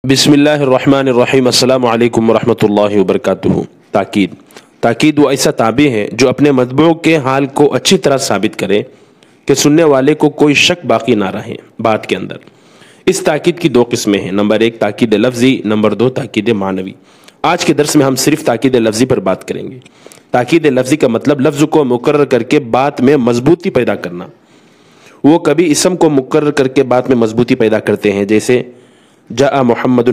بسم اللہ الرحمن الرحیم السلام علیکم ورحمۃ اللہ وبرکاتہ۔ تاکید وہ ایسا تابع ہے جو اپنے مطبوع کے حال کو اچھی طرح ثابت کرے کہ سننے والے کو کوئی شک باقی نہ رہے بات کے اندر۔ اس تاکید کی دو قسمیں ہیں، نمبر ایک تاکید لفظی، نمبر دو تاکید معنوی۔ آج کے درس میں ہم صرف تاکید لفظی پر بات کریں گے۔ تاکید لفظی کا مطلب لفظ کو مقرر کر کے بات میں مضبوطی پیدا کرنا۔ وہ کبھی اسم کو مقرر کر کے بات میں مضبوطی پیدا کرتے ہیں، جیسے جاء محمد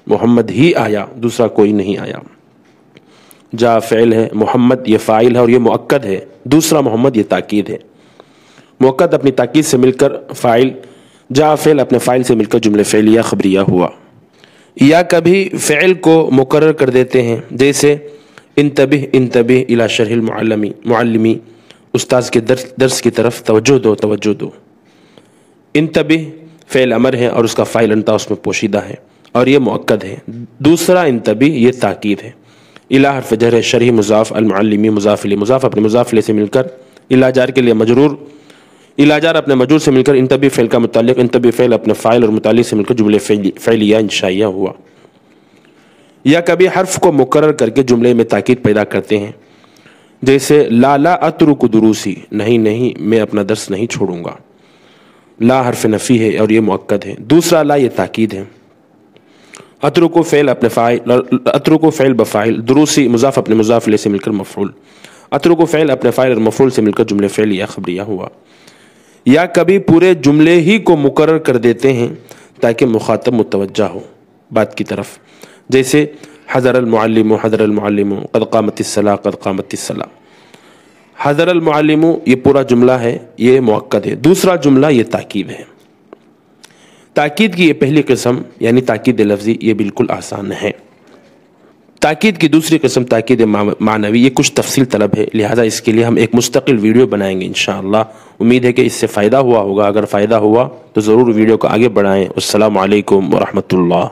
محمد ہی آیا، دوسرا کوئی نہیں آیا۔ جاء فعل ہے، محمد یہ فاعل ہے اور یہ مؤکد ہے، دوسرا محمد یہ تاکید ہے۔ مؤکد اپنی تاکید سے مل کر فاعل، جاء فعل اپنے فاعل سے مل کر جملے فعلیہ خبریہ ہوا۔ یا کبھی فعل کو مقرر کر دیتے ہیں، جیسے انتبہ الی شرح المعلمی، استاذ کے درس کی طرف توجہ دو۔ انتبہ فعل امر ہے اور اس کا فاعل انتا اس میں پوشیدہ ہے اور یہ مؤکد ہے۔ دوسرا انتبہ یہ تاکید ہے۔ الی حرف جر ہے، شرح مضاف، المعلمی مضاف الیہ، مضاف اپنے مضاف الیہ سے مل کر، الی جار کے لیے مجرور، الی جار اپنے مجرور سے مل کر انتبہ فعل کا متعلق، انتبہ فعل اپنے فاعل اور متعلق سے مل کر جملے فعلیہ انشائیہ ہوا۔ یا کبھی حرف کو مقرر کر کے جملے میں تاکید پیدا کرتے ہیں، جیسے لا اترک دروسی، نہیں میں اپنا درس نہیں چھوڑوں گا۔ لا حرف نفی ہے اور یہ مؤکد ہے۔ دوسرا لا یہ تاکید ہے۔ اترکو فعل اپنے فاعل، اترکو فعل بفاعل، دروسی مضاف اپنے مضاف الیہ سے مل کر مفعول، اترکو فعل اپنے فاعل اور مفعول سے مل کر جملے فعلیہ خبریہ ہوا۔ یا کبھی پورے جملے ہی کو مقرر کر دیتے ہیں تاکہ مخاطب متوجہ ہو بات کی طرف، جیسے حضر المعلم قد قامت الصلاۃ قد قامت الصلاۃ۔ حضر المعلم یہ پورا جملہ ہے، یہ مؤکد ہے۔ دوسرا جملہ یہ تاکید ہے۔ تاکید کی یہ پہلی قسم یعنی تاکید لفظی، یہ بالکل آسان ہے۔ تاکید کی دوسری قسم تاکید معنوی، یہ کچھ تفصیل طلب ہے، لہٰذا اس کے لیے ہم ایک مستقل ویڈیو بنائیں گے انشاءاللہ۔ امید ہے کہ اس سے فائدہ ہوا ہوگا، اگر فائدہ ہوا تو ضرور ویڈیو کو آگے بڑھائیں۔ السلام علیکم ورحمۃ اللہ۔